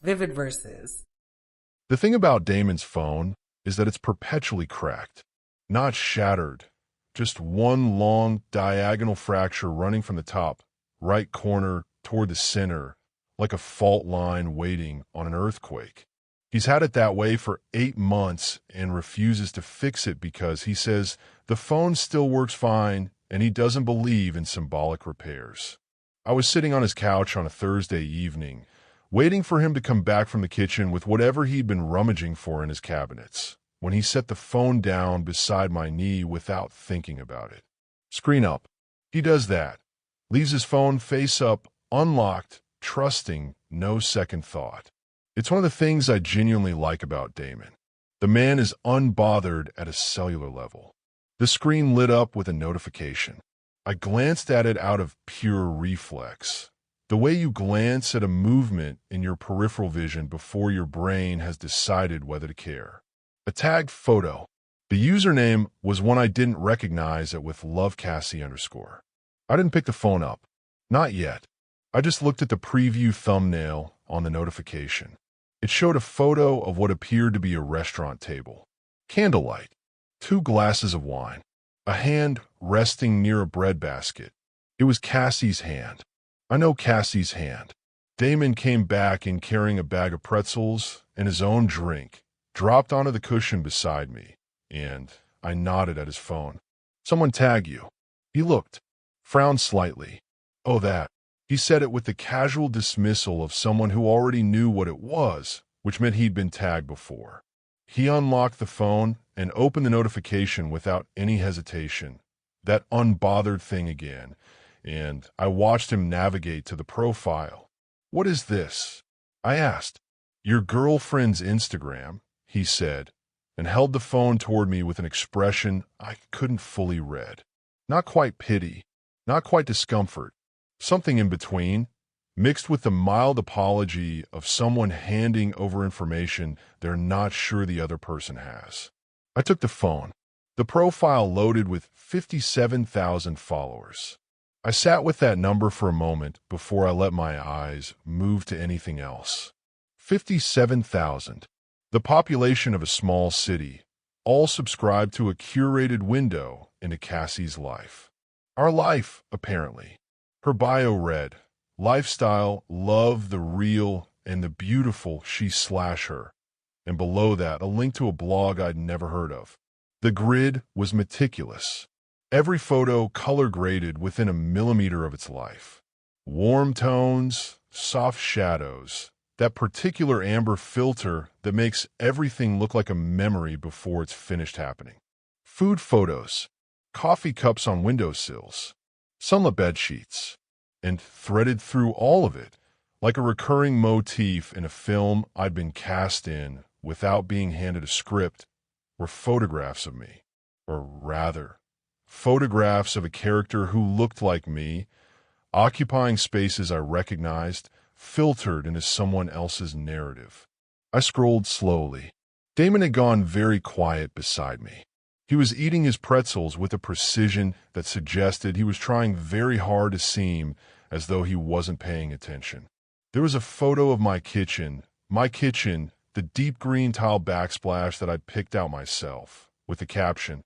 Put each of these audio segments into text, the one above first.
Vivid verses. The thing about Damon's phone is that it's perpetually cracked, not shattered, just one long diagonal fracture running from the top, right corner toward the center, like a fault line waiting on an earthquake. He's had it that way for 8 months and refuses to fix it because he says the phone still works fine and he doesn't believe in symbolic repairs. I was sitting on his couch on a Thursday evening, waiting for him to come back from the kitchen with whatever he'd been rummaging for in his cabinets, when he set the phone down beside my knee without thinking about it. Screen up. He does that. Leaves his phone face up, unlocked, trusting, no second thought. It's one of the things I genuinely like about Damon. The man is unbothered at a cellular level. The screen lit up with a notification. I glanced at it out of pure reflex. The way you glance at a movement in your peripheral vision before your brain has decided whether to care. A tagged photo. The username was one I didn't recognize it with lovecassie_. I didn't pick the phone up. Not yet. I just looked at the preview thumbnail on the notification. It showed a photo of what appeared to be a restaurant table. Candlelight. 2 glasses of wine. A hand resting near a breadbasket. It was Cassie's hand. I know Cassie's hand. Damon came back in carrying a bag of pretzels and his own drink, dropped onto the cushion beside me, and I nodded at his phone. Someone tag you. He looked, frowned slightly. Oh, that. He said it with the casual dismissal of someone who already knew what it was, which meant he'd been tagged before. He unlocked the phone and opened the notification without any hesitation. That unbothered thing again, and I watched him navigate to the profile. What is this? I asked. Your girlfriend's Instagram, he said, and held the phone toward me with an expression I couldn't fully read. Not quite pity, not quite discomfort, something in between, mixed with the mild apology of someone handing over information they're not sure the other person has. I took the phone. The profile loaded with 57,000 followers. I sat with that number for a moment before I let my eyes move to anything else. 57,000. The population of a small city, all subscribed to a curated window into Cassie's life. Our life, apparently. Her bio read, lifestyle, love the real and the beautiful she/her. And below that, a link to a blog I'd never heard of. The grid was meticulous. Every photo color-graded within a millimeter of its life. Warm tones, soft shadows, that particular amber filter that makes everything look like a memory before it's finished happening. Food photos, coffee cups on windowsills, sunlit bed sheets, and threaded through all of it, like a recurring motif in a film I'd been cast in without being handed a script, were photographs of me, or rather, photographs of a character who looked like me, occupying spaces I recognized, filtered into someone else's narrative. I scrolled slowly. Damon had gone very quiet beside me. He was eating his pretzels with a precision that suggested he was trying very hard to seem as though he wasn't paying attention. There was a photo of my kitchen, the deep green tile backsplash that I'd picked out myself, with the caption,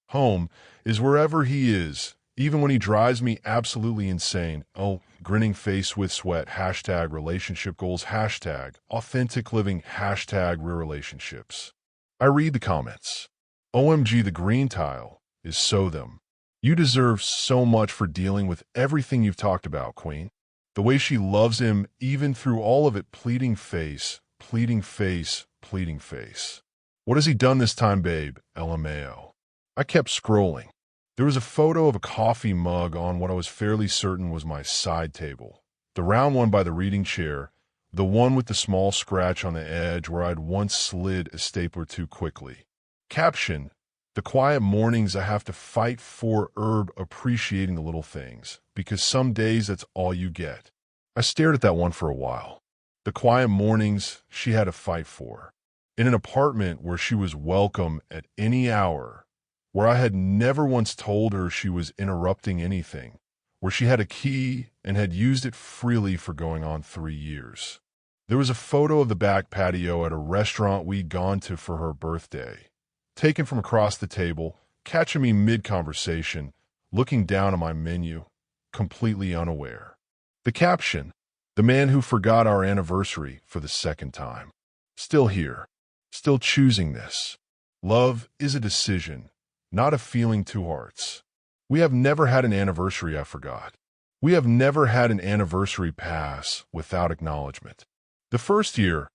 "Home is wherever he is, even when he drives me absolutely insane. Oh, grinning face with sweat, hashtag relationship goals, hashtag authentic living, hashtag real relationships." I read the comments. OMG, the green tile is so them. You deserve so much for dealing with everything you've talked about, Queen. The way she loves him, even through all of it, pleading face, pleading face, pleading face. What has he done this time, babe? LMAO. I kept scrolling. There was a photo of a coffee mug on what I was fairly certain was my side table. The round one by the reading chair, the one with the small scratch on the edge where I'd once slid a stapler too quickly. Caption, the quiet mornings I have to fight for herb appreciating the little things, because some days that's all you get. I stared at that one for a while. The quiet mornings she had to fight for. In an apartment where she was welcome at any hour, where I had never once told her she was interrupting anything, where she had a key and had used it freely for going on 3 years. There was a photo of the back patio at a restaurant we'd gone to for her birthday, taken from across the table, catching me mid-conversation, looking down at my menu, completely unaware. The caption, "The man who forgot our anniversary for the second time. Still here. Still choosing this. Love is a decision, not a feeling two hearts. We have never had an anniversary I forgot. We have never had an anniversary pass without acknowledgement." The first year,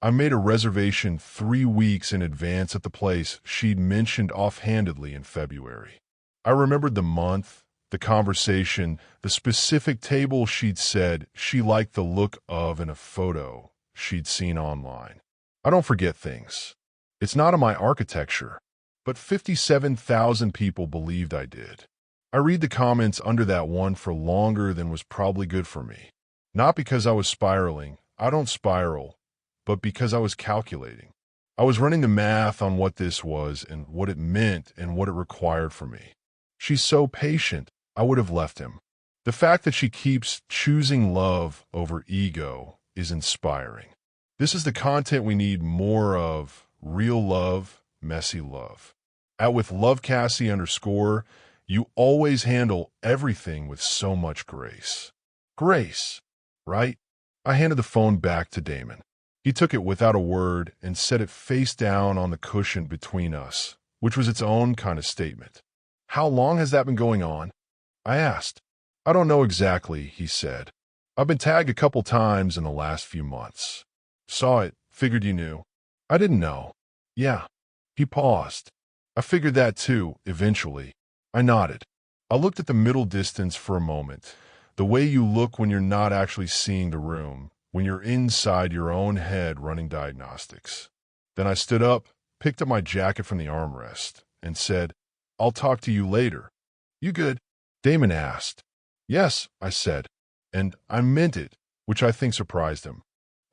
I made a reservation 3 weeks in advance at the place she'd mentioned offhandedly in February. I remembered the month, the conversation, the specific table she'd said she liked the look of in a photo she'd seen online. I don't forget things. It's not in my architecture, but 57,000 people believed I did. I read the comments under that one for longer than was probably good for me. Not because I was spiraling, I don't spiral, but because I was calculating. I was running the math on what this was and what it meant and what it required for me. She's so patient, I would have left him. The fact that she keeps choosing love over ego is inspiring. This is the content we need more of: real love, messy love. At with @lovecassie_, you always handle everything with so much grace. Grace, right? I handed the phone back to Damon. He took it without a word and set it face down on the cushion between us, which was its own kind of statement. "How long has that been going on?" I asked. "I don't know exactly," he said. "I've been tagged a couple times in the last few months. Saw it, figured you knew." "I didn't know." "Yeah." He paused. "I figured that too, eventually." I nodded. I looked at the middle distance for a moment, the way you look when you're not actually seeing the room, when you're inside your own head running diagnostics. Then I stood up, picked up my jacket from the armrest, and said, "I'll talk to you later." "You good?" Damon asked. "Yes," I said, and I meant it, which I think surprised him.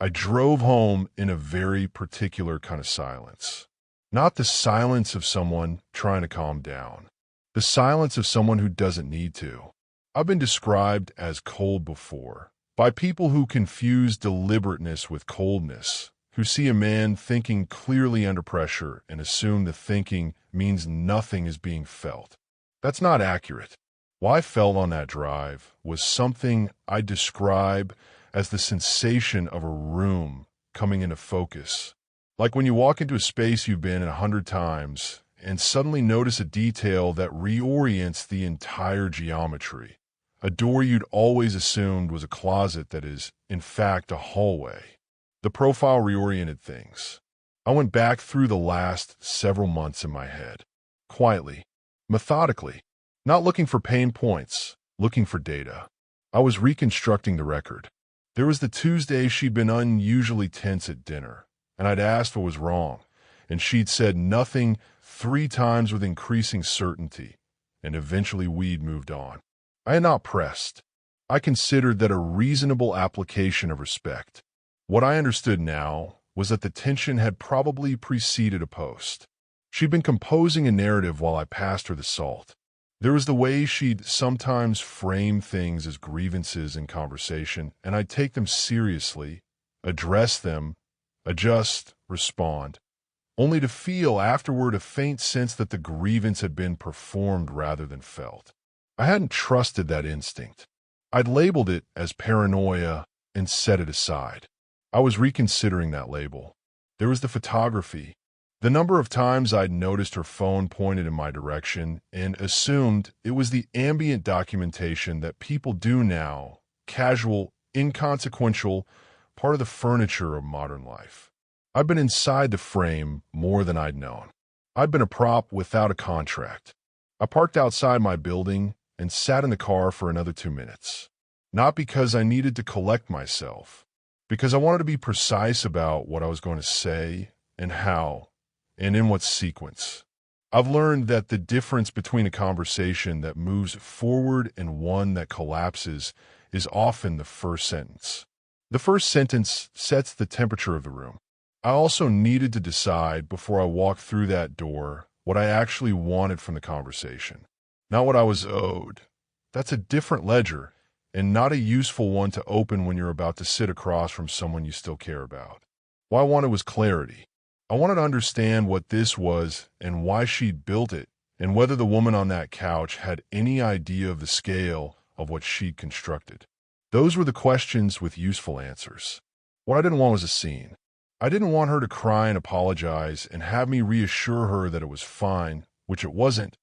I drove home in a very particular kind of silence. Not the silence of someone trying to calm down. The silence of someone who doesn't need to. I've been described as cold before, by people who confuse deliberateness with coldness, who see a man thinking clearly under pressure and assume the thinking means nothing is being felt. That's not accurate. What I felt on that drive was something I describe as the sensation of a room coming into focus. Like when you walk into a space you've been in 100 times and suddenly notice a detail that reorients the entire geometry. A door you'd always assumed was a closet that is, in fact, a hallway. The profile reoriented things. I went back through the last several months in my head. Quietly, methodically, not looking for pain points, looking for data. I was reconstructing the record. There was the Tuesday she'd been unusually tense at dinner, and I'd asked what was wrong, and she'd said nothing 3 times with increasing certainty, and eventually we'd moved on. I had not pressed. I considered that a reasonable application of respect. What I understood now was that the tension had probably preceded a post. She'd been composing a narrative while I passed her the salt. There was the way she'd sometimes frame things as grievances in conversation, and I'd take them seriously, address them, adjust, respond, only to feel afterward a faint sense that the grievance had been performed rather than felt. I hadn't trusted that instinct. I'd labeled it as paranoia and set it aside. I was reconsidering that label. There was the photography. The number of times I'd noticed her phone pointed in my direction and assumed it was the ambient documentation that people do now, casual, inconsequential, part of the furniture of modern life. I'd been inside the frame more than I'd known. I'd been a prop without a contract. I parked outside my building and sat in the car for another 2 minutes. Not because I needed to collect myself, because I wanted to be precise about what I was going to say and how, and in what sequence. I've learned that the difference between a conversation that moves forward and one that collapses is often the first sentence. The first sentence sets the temperature of the room. I also needed to decide before I walked through that door what I actually wanted from the conversation, not what I was owed. That's a different ledger, and not a useful one to open when you're about to sit across from someone you still care about. What I wanted was clarity. I wanted to understand what this was and why she'd built it, and whether the woman on that couch had any idea of the scale of what she'd constructed. Those were the questions with useful answers. What I didn't want was a scene. I didn't want her to cry and apologize and have me reassure her that it was fine, which it wasn't,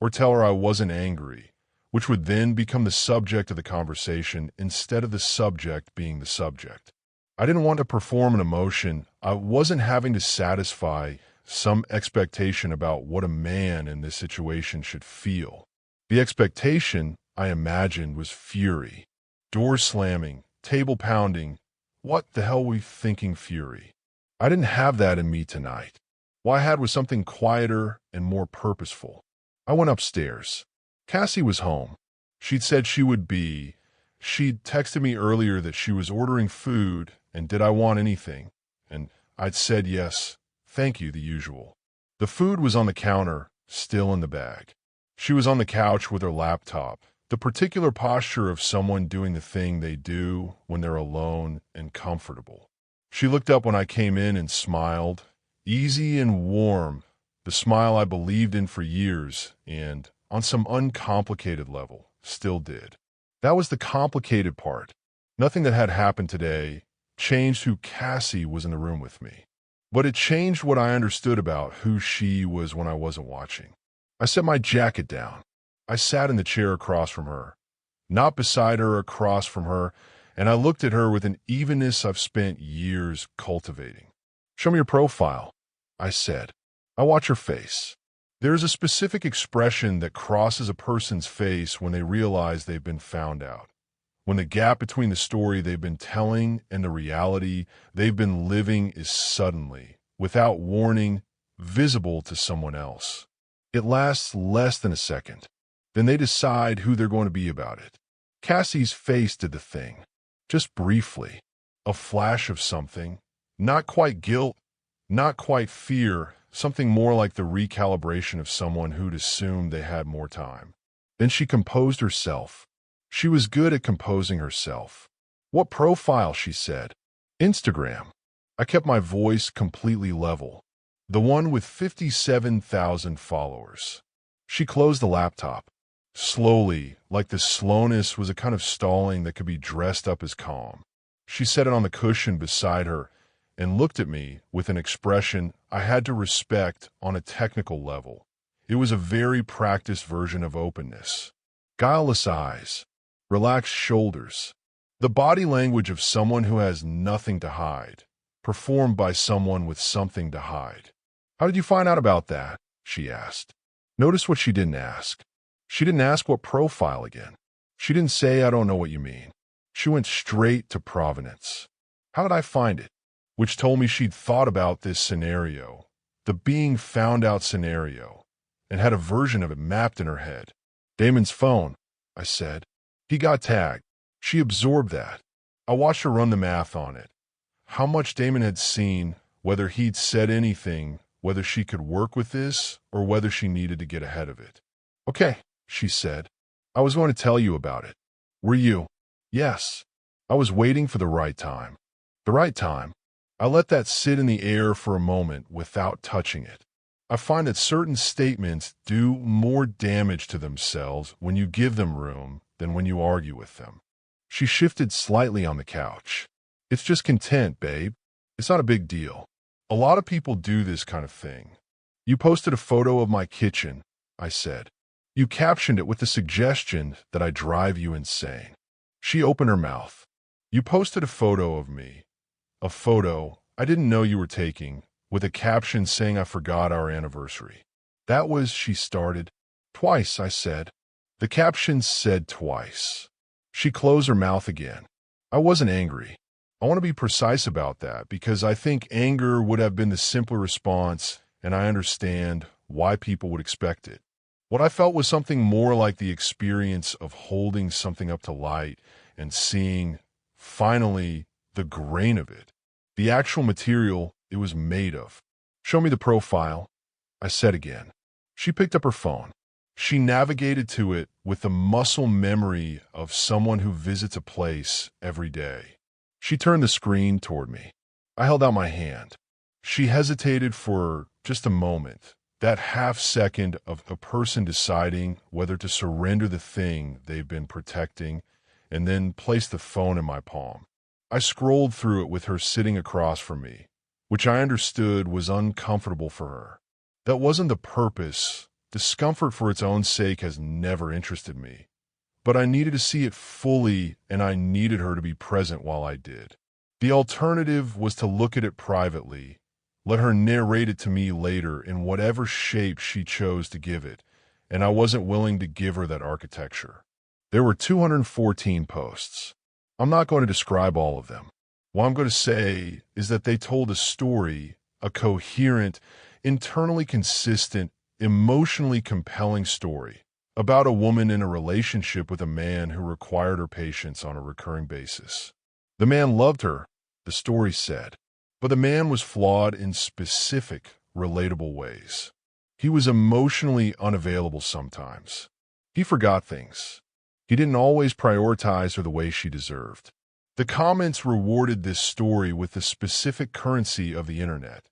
or tell her I wasn't angry, which would then become the subject of the conversation instead of the subject being the subject. I didn't want to perform an emotion. I wasn't having to satisfy some expectation about what a man in this situation should feel. The expectation, I imagined, was fury. Doors slamming, table pounding. What the hell were we thinking fury? I didn't have that in me tonight. What I had was something quieter and more purposeful. I went upstairs. Cassie was home. She'd said she would be. She'd texted me earlier that she was ordering food and did I want anything, and I'd said yes, thank you, the usual. The food was on the counter, still in the bag. She was on the couch with her laptop, the particular posture of someone doing the thing they do when they're alone and comfortable. She looked up when I came in and smiled, easy and warm, the smile I believed in for years and, on some uncomplicated level, still did. That was the complicated part. Nothing that had happened today changed who Cassie was in the room with me. But it changed what I understood about who she was when I wasn't watching. I set my jacket down. I sat in the chair across from her, not beside her, across from her, and I looked at her with an evenness I've spent years cultivating. Show me your profile, I said. I watch her face. There's a specific expression that crosses a person's face when they realize they've been found out. When the gap between the story they've been telling and the reality they've been living is suddenly, without warning, visible to someone else. It lasts less than a second. Then they decide who they're going to be about it. Cassie's face did the thing. Just briefly. A flash of something. Not quite guilt, not quite fear, something more like the recalibration of someone who'd assumed they had more time. Then she composed herself. She was good at composing herself. What profile, she said. Instagram. I kept my voice completely level. The one with 57,000 followers. She closed the laptop. Slowly, like the slowness was a kind of stalling that could be dressed up as calm. She set it on the cushion beside her and looked at me with an expression I had to respect on a technical level. It was a very practiced version of openness. Guileless eyes. Relaxed shoulders. The body language of someone who has nothing to hide, performed by someone with something to hide. How did you find out about that? She asked. Notice what she didn't ask. She didn't ask what profile again. She didn't say, I don't know what you mean. She went straight to provenance. How did I find it? Which told me she'd thought about this scenario, the being found out scenario, and had a version of it mapped in her head. Damon's phone, I said. He got tagged. She absorbed that. I watched her run the math on it. How much Damon had seen, whether he'd said anything, whether she could work with this, or whether she needed to get ahead of it. Okay, she said. I was going to tell you about it. Were you? Yes. I was waiting for the right time. The right time. I let that sit in the air for a moment without touching it. I find that certain statements do more damage to themselves when you give them room than when you argue with them. She shifted slightly on the couch. It's just content, babe. It's not a big deal. A lot of people do this kind of thing. You posted a photo of my kitchen, I said. You captioned it with the suggestion that I drive you insane. She opened her mouth. You posted a photo of me. A photo I didn't know you were taking, with a caption saying I forgot our anniversary. That was, she started. Twice, I said. The caption said twice. She closed her mouth again. I wasn't angry. I want to be precise about that because I think anger would have been the simpler response, and I understand why people would expect it. What I felt was something more like the experience of holding something up to light and seeing, finally, the grain of it, the actual material it was made of. Show me the profile, I said again. She picked up her phone. She navigated to it with the muscle memory of someone who visits a place every day. She turned the screen toward me. I held out my hand. She hesitated for just a moment, that half second of a person deciding whether to surrender the thing they've been protecting, and then place the phone in my palm. I scrolled through it with her sitting across from me, which I understood was uncomfortable for her. That wasn't the purpose. Discomfort for its own sake has never interested me. But I needed to see it fully, and I needed her to be present while I did. The alternative was to look at it privately, let her narrate it to me later in whatever shape she chose to give it, and I wasn't willing to give her that architecture. There were 214 posts. I'm not going to describe all of them. What I'm going to say is that they told a story, a coherent, internally consistent, emotionally compelling story about a woman in a relationship with a man who required her patience on a recurring basis. The man loved her, the story said, but the man was flawed in specific, relatable ways. He was emotionally unavailable sometimes. He forgot things. He didn't always prioritize her the way she deserved. The comments rewarded this story with the specific currency of the internet: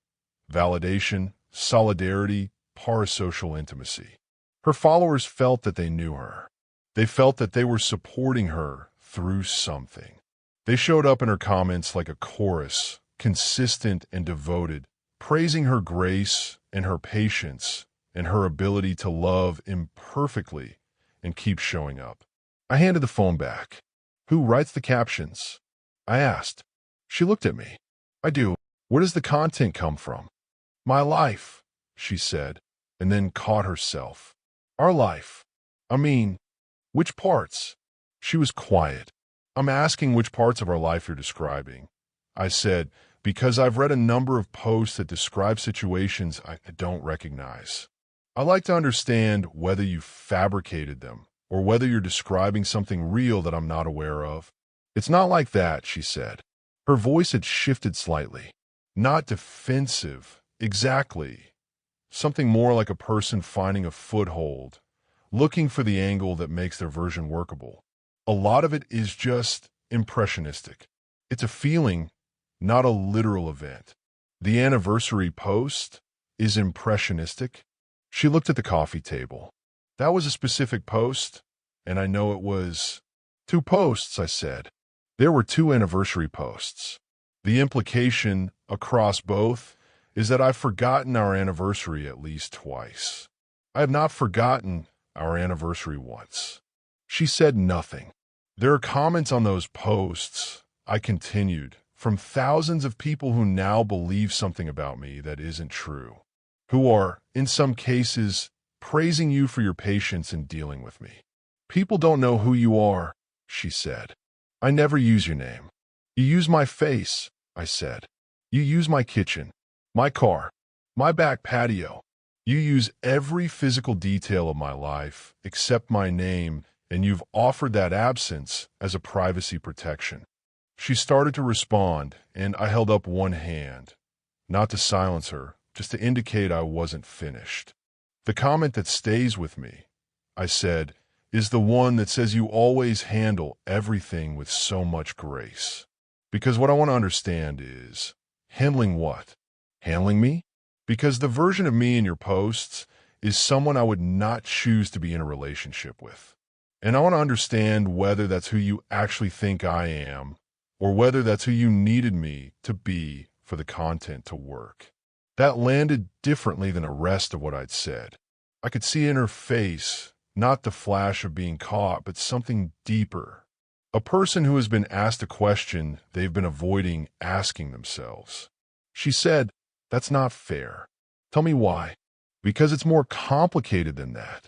validation, solidarity, parasocial intimacy. Her followers felt that they knew her. They felt that they were supporting her through something. They showed up in her comments like a chorus, consistent and devoted, praising her grace and her patience and her ability to love imperfectly and keep showing up. I handed the phone back. Who writes the captions? I asked. She looked at me. I do. Where does the content come from? My life, she said, and then caught herself. Our life. I mean, which parts? She was quiet. I'm asking which parts of our life you're describing. I said, because I've read a number of posts that describe situations I don't recognize. I like to understand whether you fabricated them or whether you're describing something real that I'm not aware of. It's not like that, she said. Her voice had shifted slightly. Not defensive, exactly. Something more like a person finding a foothold, looking for the angle that makes their version workable. A lot of it is just impressionistic. It's a feeling, not a literal event. The anniversary post is impressionistic. She looked at the coffee table. That was a specific post, and I know it was 2 posts, I said. There were 2 anniversary posts. The implication across both is that I've forgotten our anniversary at least twice. I have not forgotten our anniversary once. She said nothing. There are comments on those posts, I continued, from thousands of people who now believe something about me that isn't true, who are, in some cases, praising you for your patience in dealing with me. People don't know who you are, she said. I never use your name. You use my face, I said. You use my kitchen, my car, my back patio. You use every physical detail of my life except my name, and you've offered that absence as a privacy protection. She started to respond, and I held up one hand, not to silence her, just to indicate I wasn't finished. The comment that stays with me, I said, is the one that says you always handle everything with so much grace. Because what I want to understand is, handling what? Handling me? Because the version of me in your posts is someone I would not choose to be in a relationship with. And I want to understand whether that's who you actually think I am, or whether that's who you needed me to be for the content to work. That landed differently than the rest of what I'd said. I could see in her face, not the flash of being caught, but something deeper. A person who has been asked a question they've been avoiding asking themselves. She said, "That's not fair." Tell me why. Because it's more complicated than that.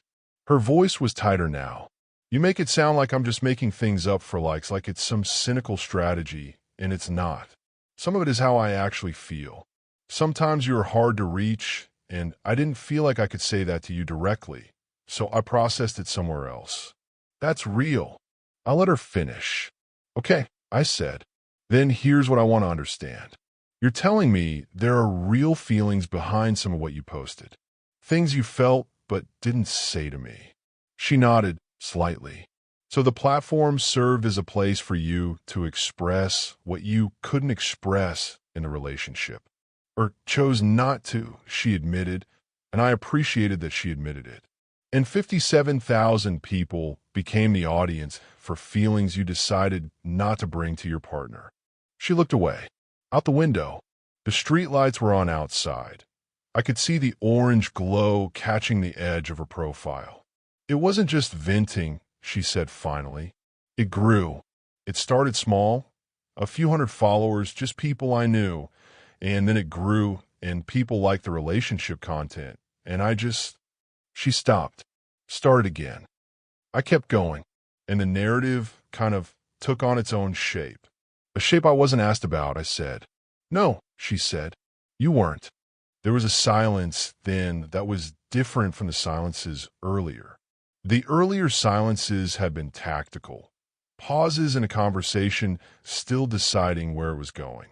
Her voice was tighter now. You make it sound like I'm just making things up for likes, like it's some cynical strategy, and it's not. Some of it is how I actually feel. Sometimes you're hard to reach, and I didn't feel like I could say that to you directly, so I processed it somewhere else. That's real. I let her finish. Okay, I said. Then here's what I want to understand. You're telling me there are real feelings behind some of what you posted. Things you felt but didn't say to me. She nodded slightly. So the platform served as a place for you to express what you couldn't express in the relationship. Or chose not to, she admitted, and I appreciated that she admitted it. And 57,000 people became the audience for feelings you decided not to bring to your partner. She looked away. Out the window, the streetlights were on outside. I could see the orange glow catching the edge of her profile. It wasn't just venting, she said finally. It grew. It started small, a few hundred followers, just people I knew, and then it grew and people liked the relationship content. And she stopped, started again. I kept going, and the narrative kind of took on its own shape. A shape I wasn't asked about, I said. No, she said. You weren't. There was a silence then that was different from the silences earlier. The earlier silences had been tactical, pauses in a conversation still deciding where it was going.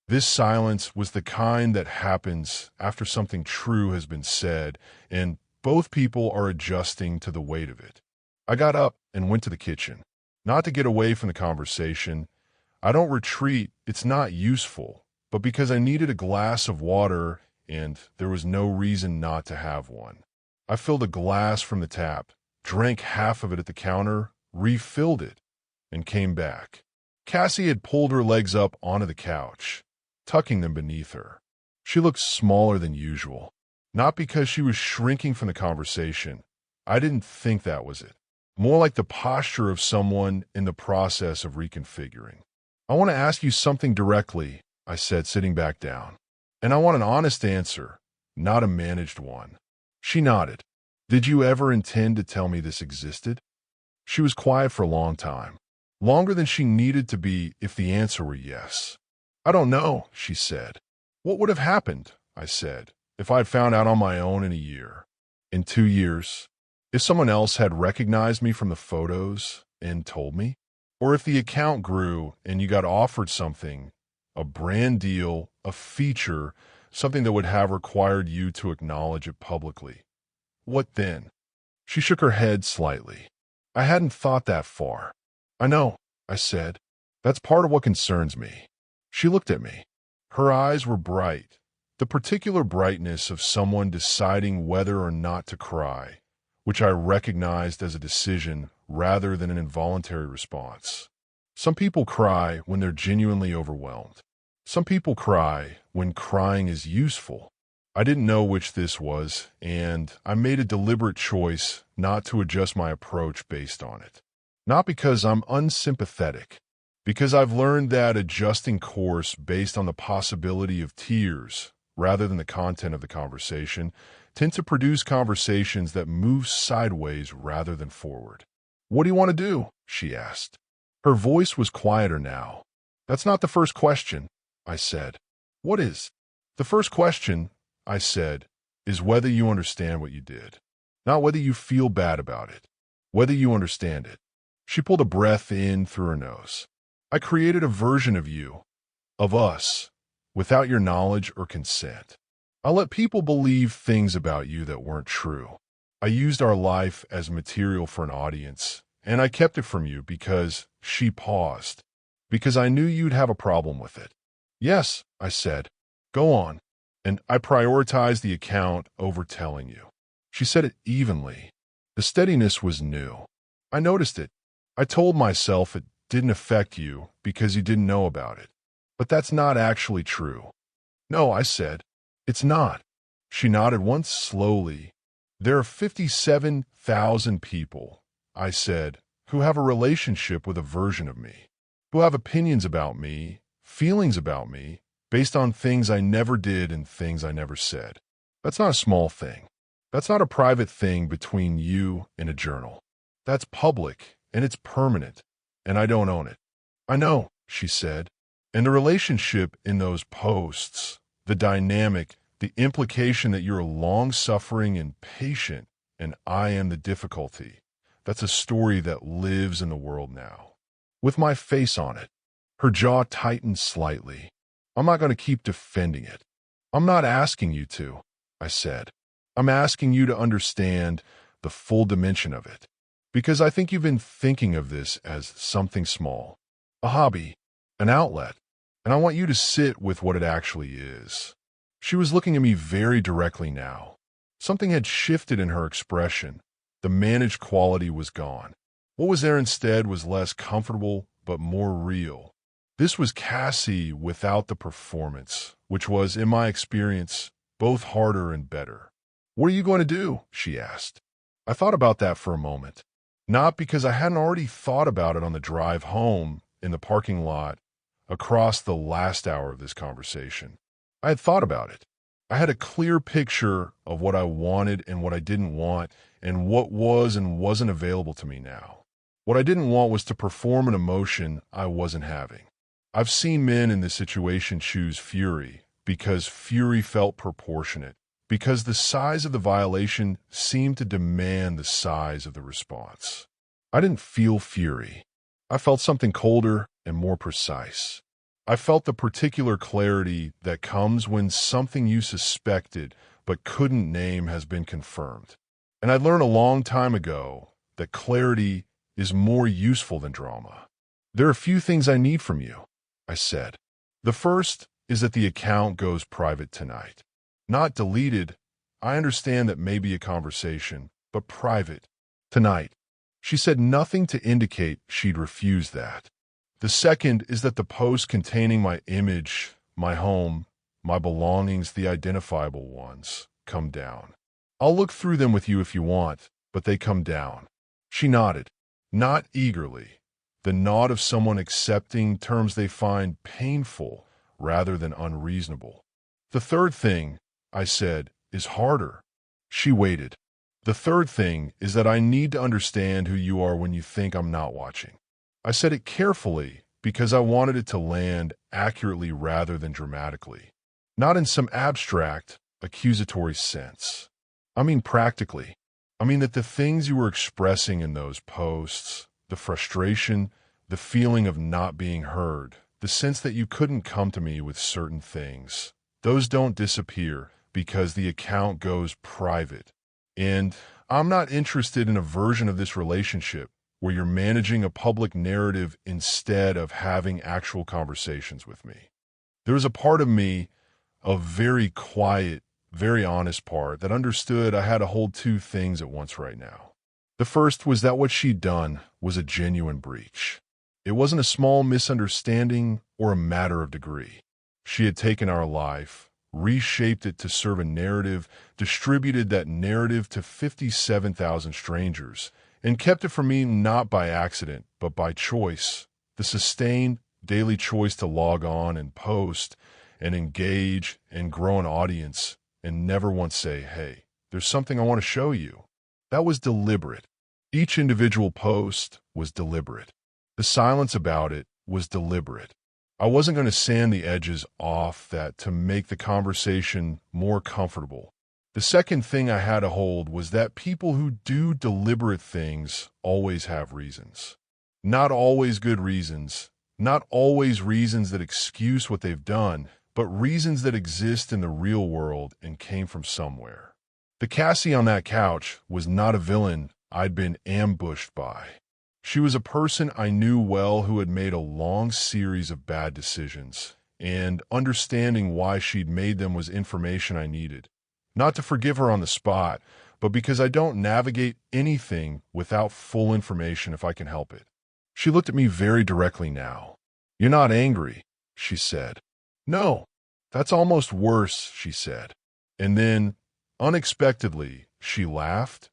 This silence was the kind that happens after something true has been said and both people are adjusting to the weight of it. I got up and went to the kitchen, not to get away from the conversation. I don't retreat, it's not useful, but because I needed a glass of water and there was no reason not to have one. I filled a glass from the tap, drank half of it at the counter, refilled it, and came back. Cassie had pulled her legs up onto the couch, tucking them beneath her. She looked smaller than usual, not because she was shrinking from the conversation. I didn't think that was it. More like the posture of someone in the process of reconfiguring. I want to ask you something directly, I said, sitting back down. And I want an honest answer, not a managed one. She nodded. Did you ever intend to tell me this existed? She was quiet for a long time, longer than she needed to be if the answer were yes. I don't know, she said. What would have happened, I said, if I had found out on my own in a year? In 2 years? If someone else had recognized me from the photos and told me? Or if the account grew and you got offered something, a brand deal, a feature, something that would have required you to acknowledge it publicly? What then? She shook her head slightly. I hadn't thought that far. I know, I said. That's part of what concerns me. She looked at me. Her eyes were bright, the particular brightness of someone deciding whether or not to cry, which I recognized as a decision rather than an involuntary response. Some people cry when they're genuinely overwhelmed. Some people cry when crying is useful. I didn't know which this was, and I made a deliberate choice not to adjust my approach based on it. Not because I'm unsympathetic, because I've learned that adjusting course based on the possibility of tears rather than the content of the conversation tend to produce conversations that move sideways rather than forward. What do you want to do? She asked. Her voice was quieter now. That's not the first question, I said. What is? The first question, I said, is whether you understand what you did. Not whether you feel bad about it. Whether you understand it. She pulled a breath in through her nose. I created a version of you, of us, without your knowledge or consent. I let people believe things about you that weren't true. I used our life as material for an audience, and I kept it from you because she paused, because I knew you'd have a problem with it. Yes, I said. Go on. And I prioritized the account over telling you. She said it evenly. The steadiness was new. I noticed it. I told myself it didn't affect you because you didn't know about it. But that's not actually true. No, I said. It's not. She nodded once slowly. There are 57,000 people, I said, who have a relationship with a version of me, who have opinions about me, feelings about me, based on things I never did and things I never said. That's not a small thing. That's not a private thing between you and a journal. That's public, and it's permanent, and I don't own it. I know, she said. And the relationship in those posts, the dynamic, the implication that you're long-suffering and patient, and I am the difficulty, that's a story that lives in the world now. With my face on it. Her jaw tightened slightly. I'm not going to keep defending it. I'm not asking you to, I said. I'm asking you to understand the full dimension of it. Because I think you've been thinking of this as something small, a hobby, an outlet, and I want you to sit with what it actually is. She was looking at me very directly now. Something had shifted in her expression. The managed quality was gone. What was there instead was less comfortable, but more real. This was Cassie without the performance, which was, in my experience, both harder and better. "What are you going to do?" she asked. I thought about that for a moment. Not because I hadn't already thought about it on the drive home, in the parking lot, across the last hour of this conversation. I had thought about it. I had a clear picture of what I wanted and what I didn't want, and what was and wasn't available to me now. What I didn't want was to perform an emotion I wasn't having. I've seen men in this situation choose fury because fury felt proportionate, because the size of the violation seemed to demand the size of the response. I didn't feel fury. I felt something colder and more precise. I felt the particular clarity that comes when something you suspected but couldn't name has been confirmed. And I learned a long time ago that clarity is more useful than drama. "There are a few things I need from you," I said. "The first is that the account goes private tonight. Not deleted. I understand that may be a conversation, but private. Tonight." She said nothing to indicate she'd refuse that. "The second is that the post containing my image, my home, my belongings, the identifiable ones, come down. I'll look through them with you if you want, but they come down." She nodded, not eagerly, the nod of someone accepting terms they find painful rather than unreasonable. "The third thing," I said, "is harder." She waited. "The third thing is that I need to understand who you are when you think I'm not watching." I said it carefully because I wanted it to land accurately rather than dramatically. Not in some abstract, accusatory sense. I mean practically. I mean that the things you were expressing in those posts, the frustration, the feeling of not being heard, the sense that you couldn't come to me with certain things, those don't disappear because the account goes private. And I'm not interested in a version of this relationship where you're managing a public narrative instead of having actual conversations with me. There was a part of me, a very quiet, very honest part, that understood I had to hold two things at once right now. The first was that what she'd done was a genuine breach. It wasn't a small misunderstanding or a matter of degree. She had taken our life, reshaped it to serve a narrative, distributed that narrative to 57,000 strangers, and kept it from me not by accident, but by choice. The sustained, daily choice to log on and post and engage and grow an audience and never once say, "Hey, there's something I want to show you." That was deliberate. Each individual post was deliberate. The silence about it was deliberate. I wasn't going to sand the edges off that to make the conversation more comfortable. The second thing I had to hold was that people who do deliberate things always have reasons. Not always good reasons, not always reasons that excuse what they've done, but reasons that exist in the real world and came from somewhere. The Cassie on that couch was not a villain I'd been ambushed by. She was a person I knew well who had made a long series of bad decisions, and understanding why she'd made them was information I needed. Not to forgive her on the spot, but because I don't navigate anything without full information if I can help it. She looked at me very directly now. "You're not angry," she said. "No, that's almost worse," she said. And then, unexpectedly, she laughed.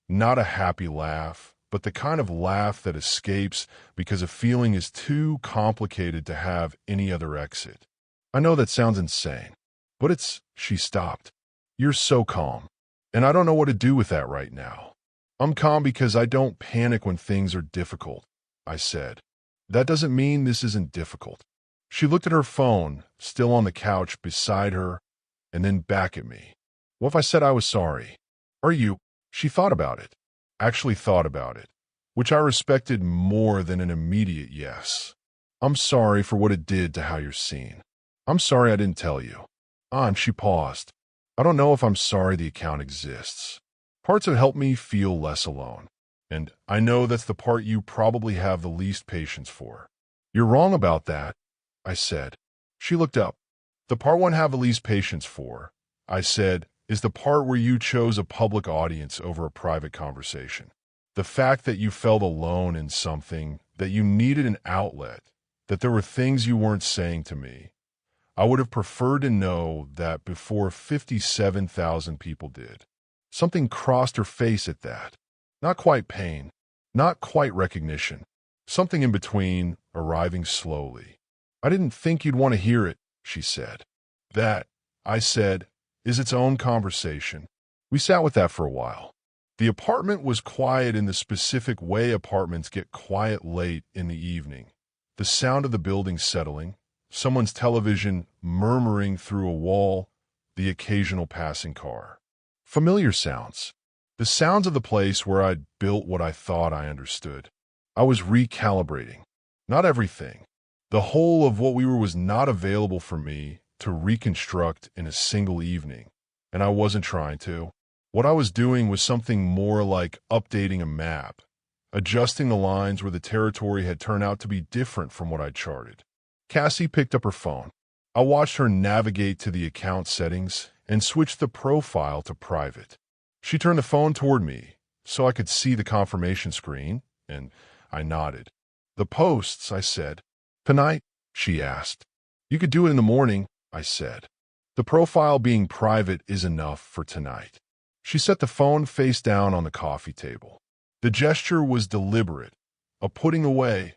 Not a happy laugh, but the kind of laugh that escapes because a feeling is too complicated to have any other exit. "I know that sounds insane, but she stopped. "You're so calm, and I don't know what to do with that right now." "I'm calm because I don't panic when things are difficult," I said. "That doesn't mean this isn't difficult." She looked at her phone, still on the couch beside her, and then back at me. "What if I said I was sorry? Are you?" She thought about it, actually thought about it, which I respected more than an immediate yes. "I'm sorry for what it did to how you're seen. I'm sorry I didn't tell you." And she paused. "I don't know if I'm sorry the account exists. Parts have helped me feel less alone. And I know that's the part you probably have the least patience for. You're wrong about that, I said. She looked up. The part one have the least patience for, I said, is the part where you chose a public audience over a private conversation. The fact that you felt alone in something, that you needed an outlet, that there were things you weren't saying to me. I would have preferred to know that before 57,000 people did. Something crossed her face at that. Not quite pain, not quite recognition. Something in between, arriving slowly. I didn't think you'd want to hear it, she said. That, I said, is its own conversation. We sat with that for a while. The apartment was quiet in the specific way apartments get quiet late in the evening. The sound of the building settling, someone's television murmuring through a wall, the occasional passing car. Familiar sounds. The sounds of the place where I'd built what I thought I understood. I was recalibrating. Not everything. The whole of what we were was not available for me to reconstruct in a single evening, and I wasn't trying to. What I was doing was something more like updating a map, adjusting the lines where the territory had turned out to be different from what I'd charted. Cassie picked up her phone. I watched her navigate to the account settings and switch the profile to private. She turned the phone toward me so I could see the confirmation screen, and I nodded. The posts, I said. Tonight? She asked. You could do it in the morning, I said. The profile being private is enough for tonight. She set the phone face down on the coffee table. The gesture was deliberate, a putting away,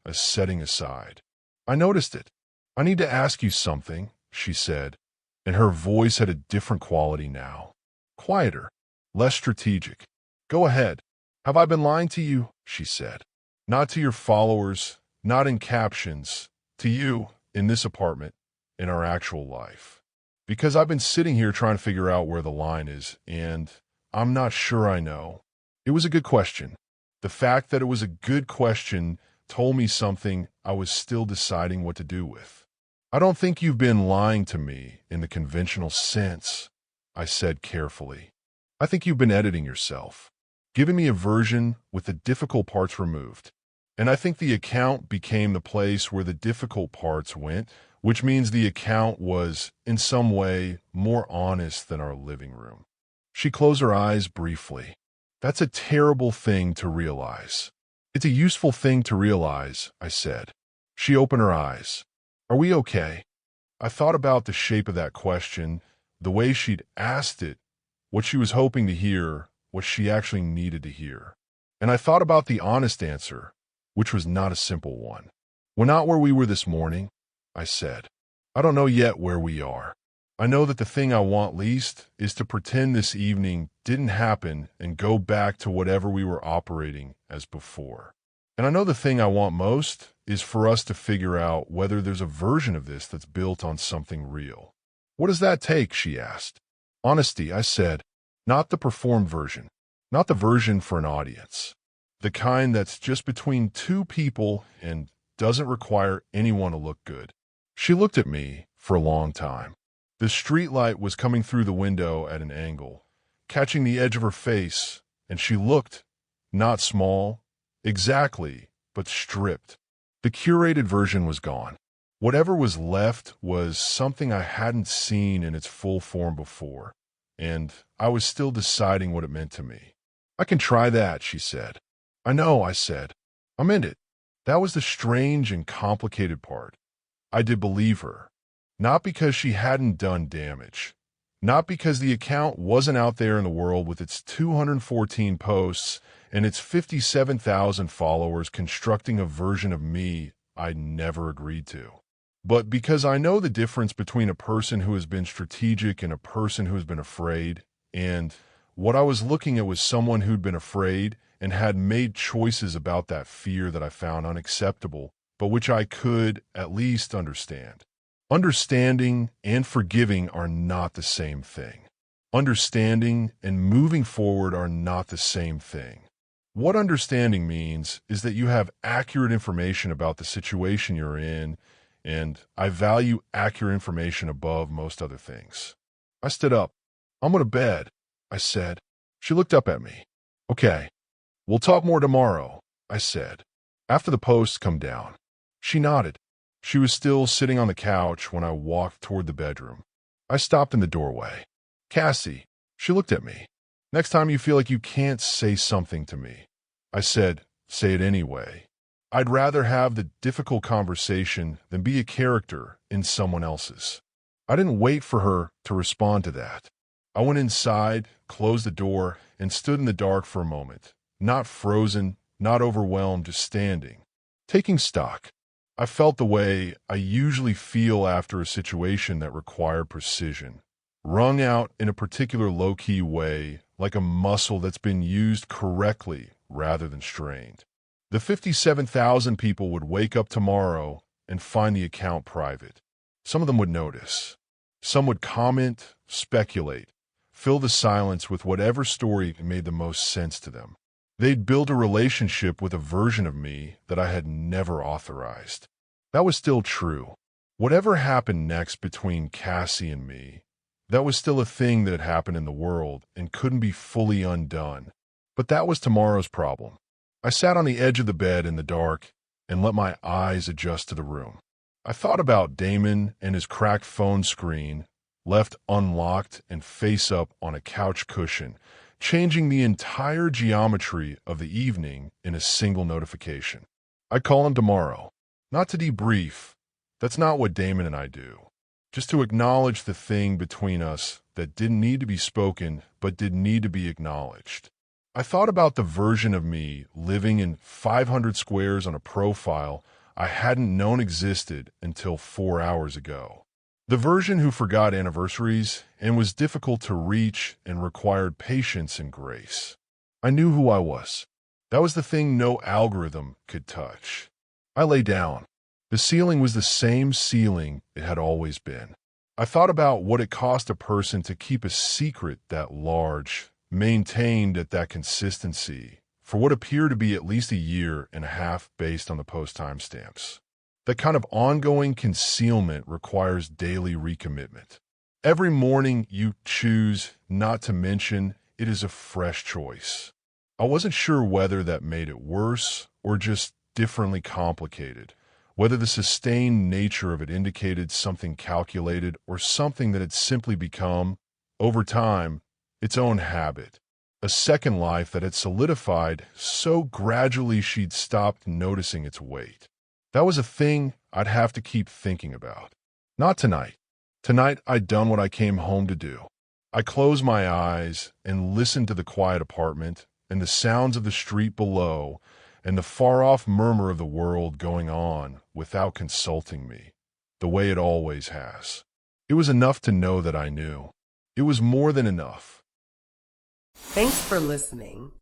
a setting aside. I noticed it. I need to ask you something, she said, and her voice had a different quality now. Quieter, less strategic. Go ahead. Have I been lying to you? She said. Not to your followers, not in captions, to you, in this apartment, in our actual life. Because I've been sitting here trying to figure out where the line is, and I'm not sure I know. It was a good question. The fact that it was a good question told me something I was still deciding what to do with. I don't think you've been lying to me in the conventional sense, I said carefully. I think you've been editing yourself, giving me a version with the difficult parts removed. And I think the account became the place where the difficult parts went, which means the account was, in some way, more honest than our living room. She closed her eyes briefly. That's a terrible thing to realize. It's a useful thing to realize, I said. She opened her eyes. Are we okay? I thought about the shape of that question, the way she'd asked it, what she was hoping to hear, what she actually needed to hear. And I thought about the honest answer, which was not a simple one. We're not where we were this morning, I said. I don't know yet where we are. I know that the thing I want least is to pretend this evening didn't happen and go back to whatever we were operating as before. And I know the thing I want most is for us to figure out whether there's a version of this that's built on something real. What does that take? She asked. Honesty, I said. Not the performed version. Not the version for an audience. The kind that's just between two people and doesn't require anyone to look good. She looked at me for a long time. The streetlight was coming through the window at an angle, catching the edge of her face, and she looked, not small, exactly, but stripped. The curated version was gone. Whatever was left was something I hadn't seen in its full form before, and I was still deciding what it meant to me. I can try that, she said. I know, I said. I'm in it. That was the strange and complicated part. I did believe her. Not because she hadn't done damage. Not because the account wasn't out there in the world with its 214 posts and its 57,000 followers constructing a version of me I'd never agreed to. But because I know the difference between a person who has been strategic and a person who has been afraid, and what I was looking at was someone who'd been afraid and had made choices about that fear that I found unacceptable, but which I could at least understand. Understanding and forgiving are not the same thing. Understanding and moving forward are not the same thing. What understanding means is that you have accurate information about the situation you're in, and I value accurate information above most other things. I stood up. I'm going to bed, I said. She looked up at me. Okay, We'll talk more tomorrow, I said, after the posts come down. She nodded. She was still sitting on the couch when I walked toward the bedroom. I stopped in the doorway. Cassie, she looked at me. Next time you feel like you can't say something to me. I said, say it anyway. I'd rather have the difficult conversation than be a character in someone else's. I didn't wait for her to respond to that. I went inside, closed the door, and stood in the dark for a moment. Not frozen, not overwhelmed, just standing. Taking stock. I felt the way I usually feel after a situation that required precision. Wrung out in a particular low-key way, like a muscle that's been used correctly rather than strained. The 57,000 people would wake up tomorrow and find the account private. Some of them would notice. Some would comment, speculate, fill the silence with whatever story made the most sense to them. They'd build a relationship with a version of me that I had never authorized. That was still true. Whatever happened next between Cassie and me, that was still a thing that had happened in the world and couldn't be fully undone. But that was tomorrow's problem. I sat on the edge of the bed in the dark and let my eyes adjust to the room. I thought about Damon and his cracked phone screen, left unlocked and face up on a couch cushion, changing the entire geometry of the evening in a single notification. I'd call him tomorrow. Not to debrief. That's not what Damon and I do. Just to acknowledge the thing between us that didn't need to be spoken but did need to be acknowledged. I thought about the version of me living in 500 squares on a profile I hadn't known existed until 4 hours ago. The version who forgot anniversaries and was difficult to reach and required patience and grace. I knew who I was. That was the thing no algorithm could touch. I lay down. The ceiling was the same ceiling it had always been. I thought about what it cost a person to keep a secret that large, maintained at that consistency, for what appeared to be at least a year and a half based on the post timestamps. That kind of ongoing concealment requires daily recommitment. Every morning you choose not to mention it is a fresh choice. I wasn't sure whether that made it worse or just differently complicated, whether the sustained nature of it indicated something calculated or something that had simply become, over time, its own habit, a second life that had solidified so gradually she'd stopped noticing its weight. That was a thing I'd have to keep thinking about. Not tonight. Tonight I'd done what I came home to do. I closed my eyes and listened to the quiet apartment and the sounds of the street below and the far-off murmur of the world going on without consulting me, the way it always has. It was enough to know that I knew. It was more than enough. Thanks for listening.